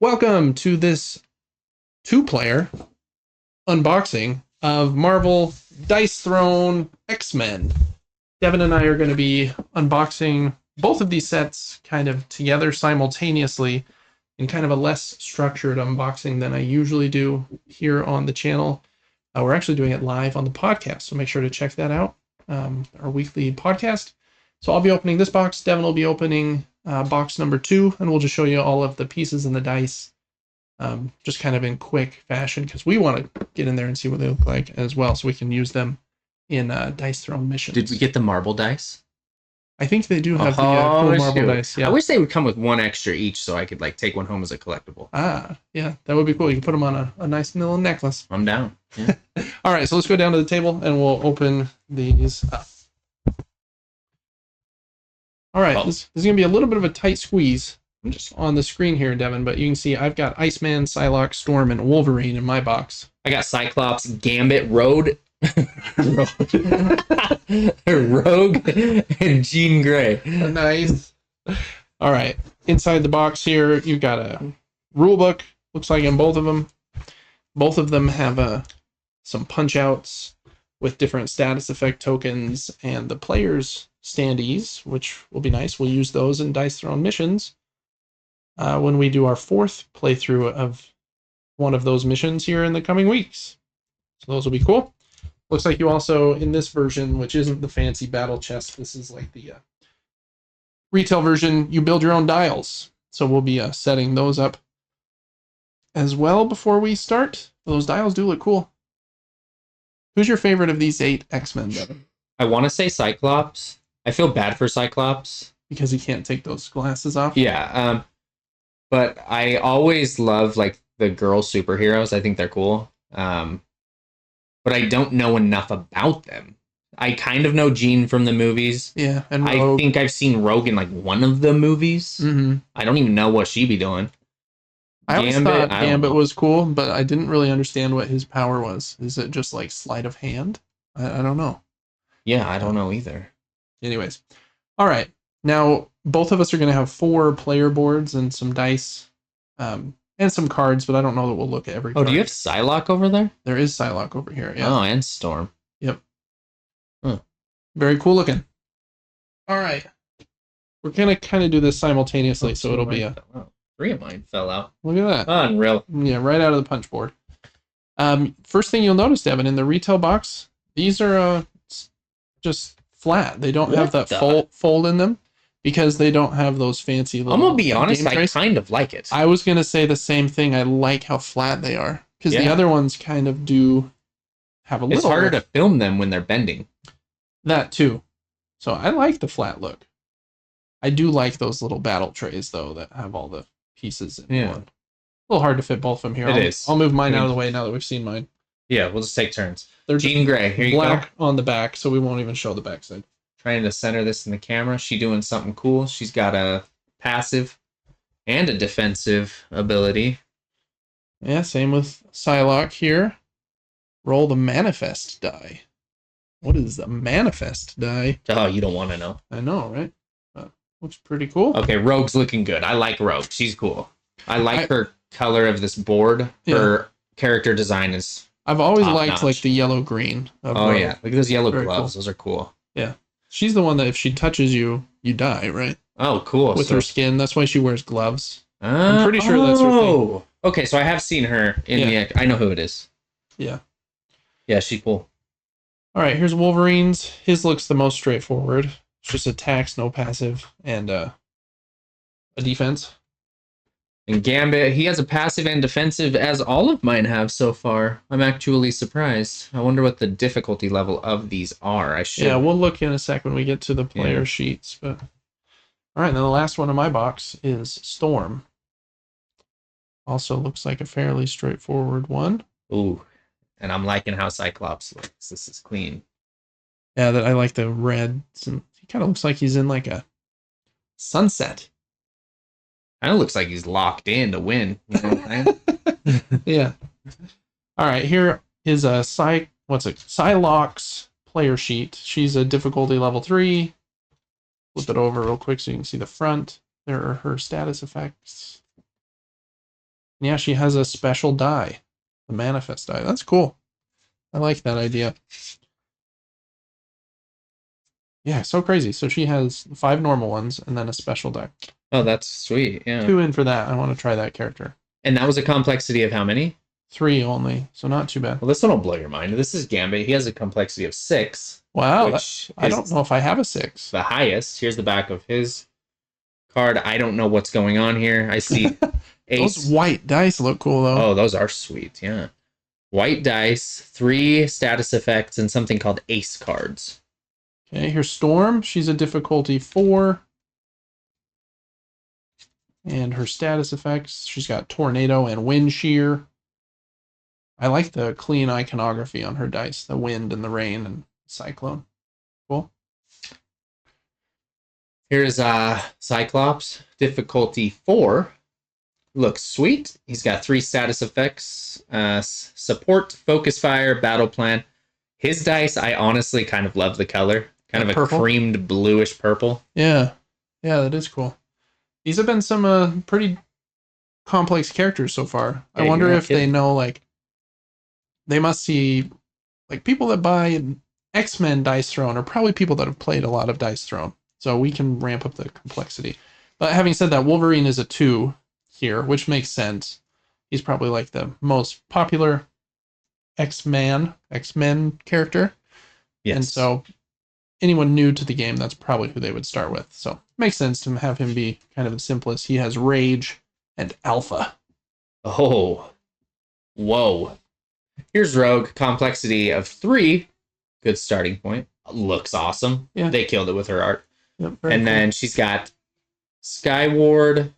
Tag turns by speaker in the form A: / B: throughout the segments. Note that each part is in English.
A: Welcome to this two-player unboxing of Marvel Dice Throne X-Men. Devin and I are going to be unboxing both of these sets kind of together simultaneously in kind of a less structured unboxing than I usually do here on the channel. We're actually doing it live on the podcast, so make sure to check that out, our weekly podcast. So I'll be opening this box. Devin will be opening box number 2, and we'll just show you all of the pieces and the dice, just kind of in quick fashion, because we want to get in there and see what they look like as well, so we can use them in Dice Throne missions.
B: Did we get the marble dice?
A: I think they do have the cool marble dice. Yeah.
B: I wish they would come with one extra each, so I could like take one home as a collectible.
A: Yeah, that would be cool. You can put them on a nice little necklace.
B: I'm down. Yeah.
A: All right, so let's go down to the table and we'll open these up. All right, this is going to be a little bit of a tight squeeze. I'm just on the screen here, Devin, but you can see I've got Iceman, Psylocke, Storm, and Wolverine in my box.
B: I got Cyclops, Gambit, Rogue, and Jean Grey.
A: Nice. All right, inside the box here, you've got a rule book. Looks like in both of them. Both of them have some punch outs with different status effect tokens and the players' standees, which will be nice. We'll use those in Dice Throne missions when we do our 4th playthrough of one of those missions here in the coming weeks. So those will be cool. Looks like you also, in this version, which isn't the fancy battle chest, this is like the retail version, you build your own dials. So we'll be setting those up as well before we start. Those dials do look cool. Who's your favorite of these 8 X-Men, Devin?
B: I want to say Cyclops. I feel bad for Cyclops.
A: Because he can't take those glasses off?
B: Yeah, but I always love like the girl superheroes. I think they're cool. But I don't know enough about them. I kind of know Jean from the movies.
A: Yeah, and Rogue.
B: I think I've seen Rogue in like one of the movies.
A: Mm-hmm.
B: I don't even know what she be doing.
A: I always thought Gambit was cool, but I didn't really understand what his power was. Is it just like sleight of hand? I don't know.
B: Yeah, I don't know either.
A: Anyways. All right. Now, both of us are going to have 4 player boards and some dice and some cards, but I don't know that we'll look at every card.
B: Oh, do you have Psylocke over there?
A: There is Psylocke over here, yeah.
B: Oh, and Storm.
A: Yep.
B: Huh.
A: Very cool looking. All right. We're going to kind of do this simultaneously, so it'll be
B: 3 of mine fell out.
A: Look at that.
B: Unreal.
A: Yeah, right out of the punch board. First thing you'll notice, Devin, in the retail box, these are just flat. They don't have that fold in them because they don't have those fancy little...
B: I'm going to be honest, I kind of like it.
A: I was going to say the same thing. I like how flat they are because the other ones kind of do have a little...
B: It's harder to film them when they're bending.
A: That too. So I like the flat look. I do like those little battle trays, though, that have all the pieces in one. A little hard to fit both of them here. I'll move mine out of the way now that we've seen mine.
B: Yeah, we'll just take turns.
A: They're
B: Jean Grey, here you go.
A: Black on the back, so we won't even show the backside.
B: Trying to center this in the camera. She doing something cool. She's got a passive and a defensive ability.
A: Yeah, same with Psylocke here. Roll the manifest die. What is the manifest die?
B: Oh, you don't want to know.
A: I know, right? Looks pretty cool.
B: Okay, Rogue's looking good. I like Rogue. She's cool. I like her color of this board. Her character design is
A: I've always liked like the yellow-green.
B: Rogue. Yeah. Look at those yellow gloves. Cool. Those are cool.
A: Yeah. She's the one that if she touches you, you die, right?
B: Oh, cool.
A: With her skin. That's why she wears gloves. I'm pretty sure that's her thing.
B: Okay, so I have seen her in the... I know who it is.
A: Yeah.
B: Yeah, she's cool.
A: All right, here's Wolverine's. His looks the most straightforward. It's just attacks, no passive, and a defense.
B: And Gambit, he has a passive and defensive, as all of mine have so far. I'm actually surprised. I wonder what the difficulty level of these are.
A: Yeah, we'll look in a sec when we get to the player sheets. But all right, and then the last one in my box is Storm. Also looks like a fairly straightforward one.
B: Ooh, and I'm liking how Cyclops looks. This is clean.
A: Yeah, that I like the reds. And he kind of looks like he's in like a sunset.
B: Kind of looks like he's locked in to win. You know what I'm saying?
A: Yeah. All right, here is a Psylocke's player sheet. She's a difficulty level 3. Flip it over real quick so you can see the front. There are her status effects. Yeah, she has a special die, the manifest die. That's cool. I like that idea. Yeah, so crazy. So she has 5 normal ones and then a special die.
B: Oh, that's sweet. Yeah.
A: 2 in for that. I want to try that character.
B: And that was a complexity of how many?
A: 3 only, so not too bad.
B: Well, this one will blow your mind. This is Gambit. He has a complexity of 6.
A: Wow,
B: which
A: I
B: is
A: don't know if I have a 6.
B: the highest. Here's the back of his card. I don't know what's going on here. I see
A: Those
B: ace.
A: white dice look cool though.
B: Oh, those are sweet. Yeah. White dice, 3 status effects, and something called ace cards.
A: Okay, here's Storm. She's a difficulty 4. And her status effects, she's got Tornado and Wind Shear. I like the clean iconography on her dice, the wind and the rain and cyclone. Cool.
B: Here's Cyclops, difficulty 4. Looks sweet. He's got 3 status effects, support, focus fire, battle plan. His dice, I honestly kind of love the color. Kind of a
A: purple?
B: creamed bluish purple.
A: Yeah. Yeah, that is cool. These have been some pretty complex characters so far. I
B: Yeah,
A: wonder
B: you're not
A: if they
B: kidding.
A: know, like, they must see, like, people that buy X-Men Dice Throne are probably people that have played a lot of Dice Throne. So we can ramp up the complexity. But having said that, Wolverine is a 2 here, which makes sense. He's probably like the most popular X-Men character.
B: Yes.
A: And so anyone new to the game, that's probably who they would start with. So makes sense to have him be kind of the simplest. He has Rage and Alpha.
B: Oh. Whoa. Here's Rogue, complexity of 3. Good starting point. Looks awesome.
A: Yeah.
B: They killed it with her art.
A: Yep, very
B: And
A: cool.
B: then she's got Skyward,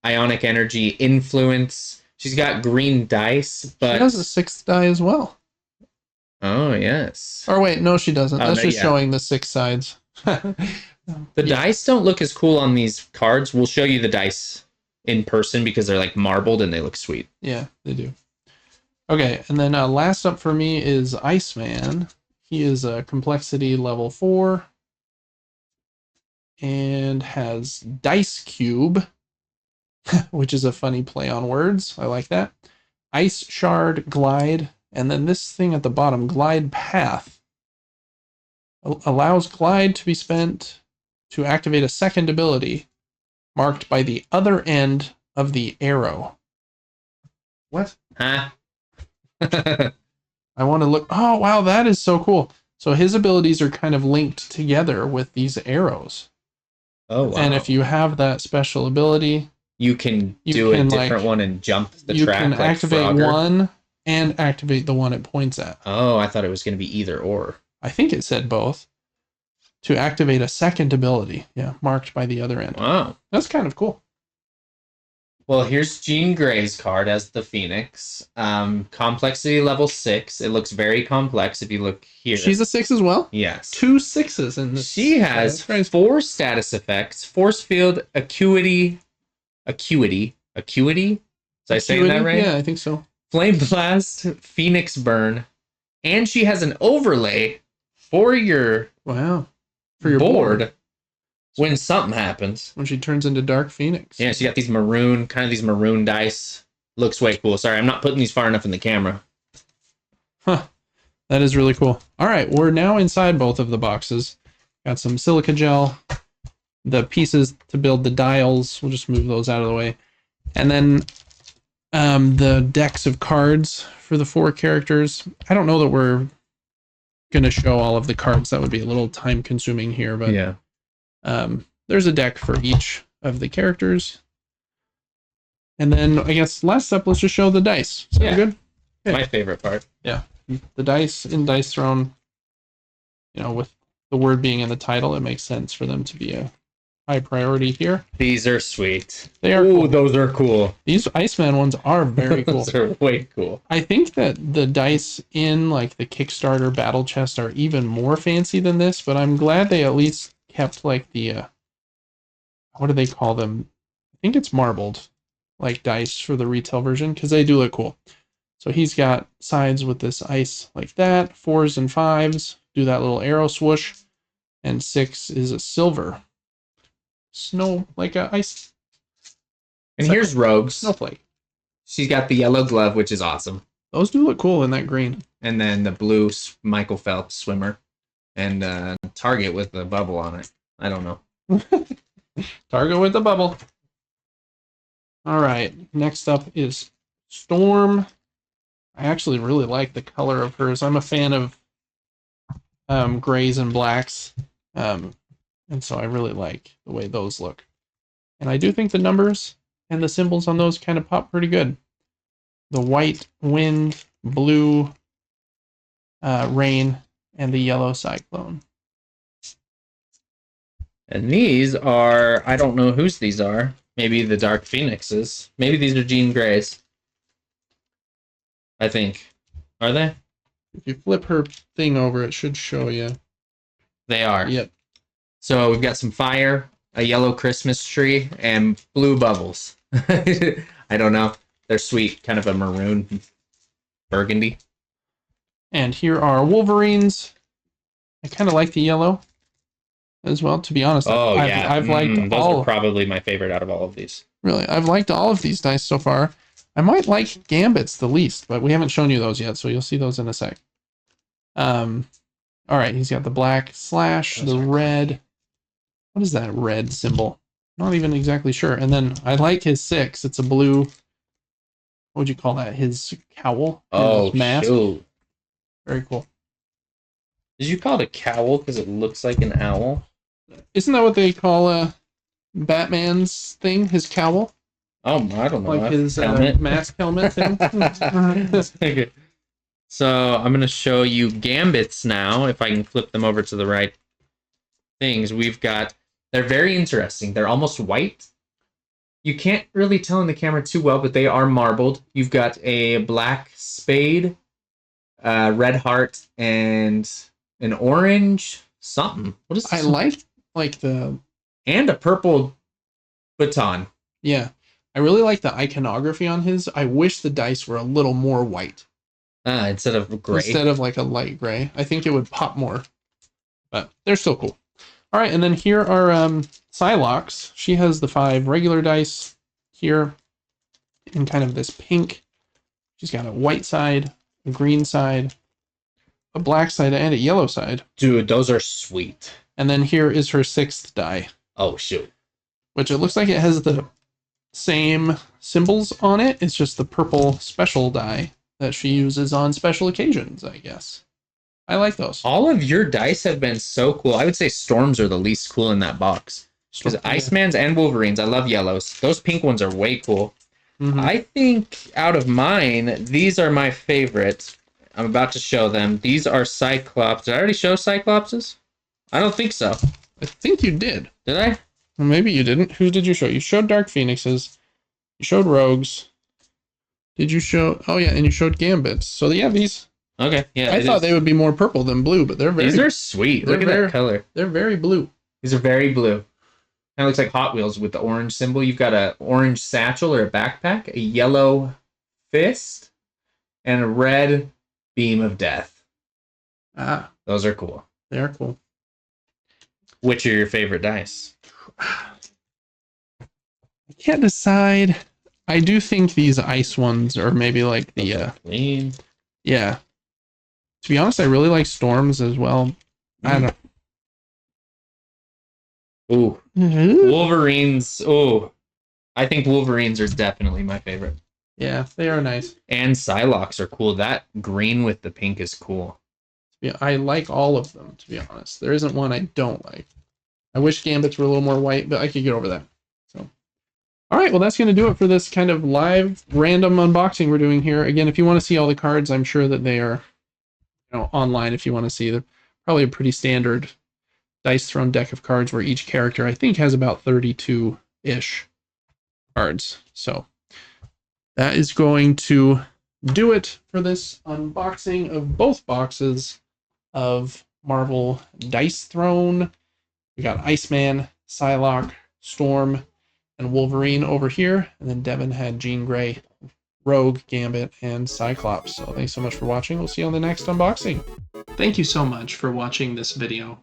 B: Ionic Energy, Influence. She's got green dice, but
A: she has a 6th die as well.
B: oh yes,
A: Or wait, no, she doesn't.
B: Oh,
A: That's
B: no,
A: just
B: yeah.
A: showing the 6 sides.
B: the
A: Yeah.
B: dice don't look as cool on these cards. We'll show you the dice in person because they're like marbled and they look sweet.
A: Yeah, they do. Okay, and then last up for me is Iceman. He is a complexity level 4 and has Dice Cube, which is a funny play on words. I like that. Ice Shard, Glide, and then this thing at the bottom, Glide Path. Allows Glide to be spent to activate a second ability marked by the other end of the arrow. What?
B: Huh?
A: I want to look. Oh, wow, that is so cool. So his abilities are kind of linked together with these arrows.
B: Oh wow.
A: And if you have that special ability,
B: you can
A: you
B: do
A: can,
B: a different
A: like,
B: one and jump the
A: you
B: track
A: can
B: like
A: activate
B: Frogger.
A: one and activate the one it points at.
B: Oh, I thought it was going to be either or.
A: I think it said both. To activate a second ability. Yeah, marked by the other end.
B: Wow.
A: That's kind of cool.
B: Well, here's Jean Grey's card as the Phoenix. Complexity level 6. It looks very complex if you look here.
A: She's a 6 as well?
B: yes.
A: 2 6s in this.
B: She has
A: That's right.
B: 4 status effects: Force Field, Acuity. Did I say that right?
A: Yeah, I think so.
B: Flame Blast, Phoenix Burn, and she has an overlay for your
A: Wow. For your
B: board when something happens.
A: when she turns into Dark Phoenix.
B: Yeah, she got these maroon dice. Looks way cool. Sorry, I'm not putting these far enough in the camera.
A: Huh. That is really cool. All right, we're now inside both of the boxes. Got some silica gel, the pieces to build the dials. We'll just move those out of the way. And then the decks of cards for the 4 characters. I don't know that we're going to show all of the cards. That would be a little time consuming here, but
B: Yeah.
A: there's a deck for each of the characters. And then I guess last up, let's just show the dice. Sound
B: Yeah.
A: good?
B: My favorite part.
A: The dice in Dice Throne, with the word being in the title, it makes sense for them to be a high priority here.
B: These are sweet.
A: They are
B: Ooh,
A: cool.
B: those are cool.
A: These Iceman ones are very cool.
B: Those are way cool.
A: I think that the dice in like the Kickstarter battle chest are even more fancy than this, but I'm glad they at least kept like the what do they call them? I think it's marbled like dice for the retail version because they do look cool. So he's got sides with this ice like that, 4s and 5s, do that little arrow swoosh. And 6 is a silver. Snow, like a ice
B: And here's Rogues.
A: snowflake.
B: She's got the yellow glove, which is awesome.
A: Those do look cool in that green.
B: And then the blue Michael Phelps swimmer. And Target with the bubble on it. I don't know.
A: Target with the bubble. All right. Next up is Storm. I actually really like the color of hers. I'm a fan of grays and blacks. And so I really like the way those look. And I do think the numbers and the symbols on those kind of pop pretty good. The white wind, blue rain, and the yellow cyclone.
B: And these are, I don't know whose these are. Maybe the Dark Phoenixes. Maybe these are Jean Grey's. I think. Are they?
A: If you flip her thing over, it should show you.
B: They are.
A: Yep.
B: So we've got some fire, a yellow Christmas tree, and blue bubbles. I don't know. They're sweet, kind of a maroon burgundy.
A: And here are Wolverines. I kind of like the yellow as well, to be honest. I've liked
B: those
A: all.
B: are probably my favorite out of all of these.
A: Really, I've liked all of these dice so far. I might like Gambits the least, but we haven't shown you those yet, so you'll see those in a sec. All right, he's got the black slash, the red. What is that red symbol? Not even exactly sure. And then I like his 6. It's a blue. What would you call that? His cowl? His mask?
B: Shoot.
A: Very cool.
B: Did you call it a cowl because it looks like an owl?
A: Isn't that what they call Batman's thing? His cowl?
B: Oh, I don't know.
A: Like his mask helmet thing?
B: Okay. So I'm going to show you Gambits now, if I can flip them over to the right things. We've got, they're very interesting. They're almost white. You can't really tell in the camera too well, but they are marbled. You've got a black spade, red heart, and an orange something. What is this?
A: I like the...
B: And a purple baton.
A: Yeah. I really like the iconography on his. I wish the dice were a little more white.
B: Instead of gray.
A: Instead of like a light gray. I think it would pop more. But they're still cool. All right, and then here are Psylocke. She has the 5 regular dice here in kind of this pink. She's got a white side, a green side, a black side, and a yellow side.
B: Dude, those are sweet.
A: And then here is her 6th die.
B: Oh, shoot.
A: Which it looks like it has the same symbols on it. It's just the purple special die that she uses on special occasions, I guess. I like those.
B: All of your dice have been so cool. I would say Storms are the least cool in that box. Because Icemans and Wolverines, I love yellows. Those pink ones are way cool.
A: Mm-hmm.
B: I think out of mine, these are my favorites. I'm about to show them. These are Cyclops. Did I already show Cyclopses? I don't think so.
A: I think you did.
B: Did I?
A: Well, maybe you didn't. Who did you show? You showed Dark Phoenixes. You showed Rogues. Did you show... Oh, yeah, and you showed Gambits. So, yeah, these...
B: Okay, yeah.
A: I thought they would be more purple than blue, but they're very...
B: These are sweet. Look at that color.
A: They're very blue.
B: These are very blue. Kind of looks like Hot Wheels with the orange symbol. You've got an orange satchel or a backpack, a yellow fist, and a red beam of death.
A: Ah,
B: those are cool.
A: They are cool.
B: Which are your favorite dice?
A: I can't decide. I do think these ice ones are maybe like the
B: clean.
A: Yeah. To be honest, I really like Storms as well. I don't.
B: Ooh. Wolverines. Ooh. I think Wolverines are definitely my favorite.
A: Yeah, they are nice.
B: And Psylocke are cool. That green with the pink is cool.
A: Yeah, I like all of them, to be honest. There isn't one I don't like. I wish Gambits were a little more white, but I could get over that. So, all right, well, that's going to do it for this kind of live random unboxing we're doing here. Again, if you want to see all the cards, I'm sure that they are, online if you want to see. They're probably a pretty standard Dice Throne deck of cards where each character, I think, has about 32-ish cards. So that is going to do it for this unboxing of both boxes of Marvel Dice Throne. We got Iceman, Psylocke, Storm, and Wolverine over here. And then Devin had Jean Grey, Rogue, Gambit, and Cyclops. So thanks so much for watching. We'll see you on the next unboxing. Thank you so much for watching this video.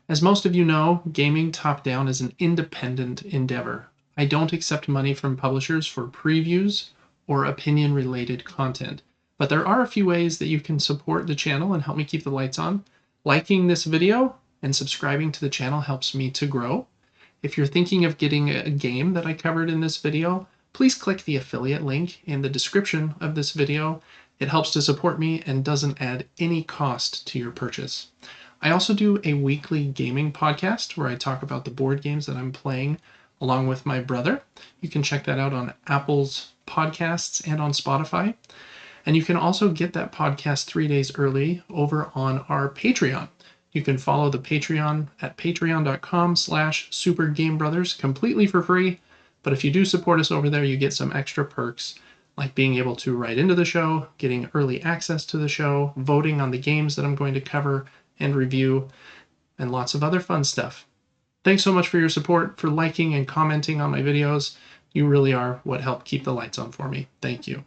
A: As most of you know, gaming top-down is an independent endeavor. I don't accept money from publishers for previews or opinion-related content. But there are a few ways that you can support the channel and help me keep the lights on. Liking this video and subscribing to the channel helps me to grow. If you're thinking of getting a game that I covered in this video, please click the affiliate link in the description of this video. It helps to support me and doesn't add any cost to your purchase. I also do a weekly gaming podcast where I talk about the board games that I'm playing along with my brother. You can check that out on Apple's podcasts and on Spotify. And you can also get that podcast 3 days early over on our Patreon. You can follow the Patreon at patreon.com/supergamebrothers completely for free. But if you do support us over there, you get some extra perks like being able to write into the show, getting early access to the show, voting on the games that I'm going to cover and review, and lots of other fun stuff. Thanks so much for your support, for liking and commenting on my videos. You really are what helped keep the lights on for me. Thank you.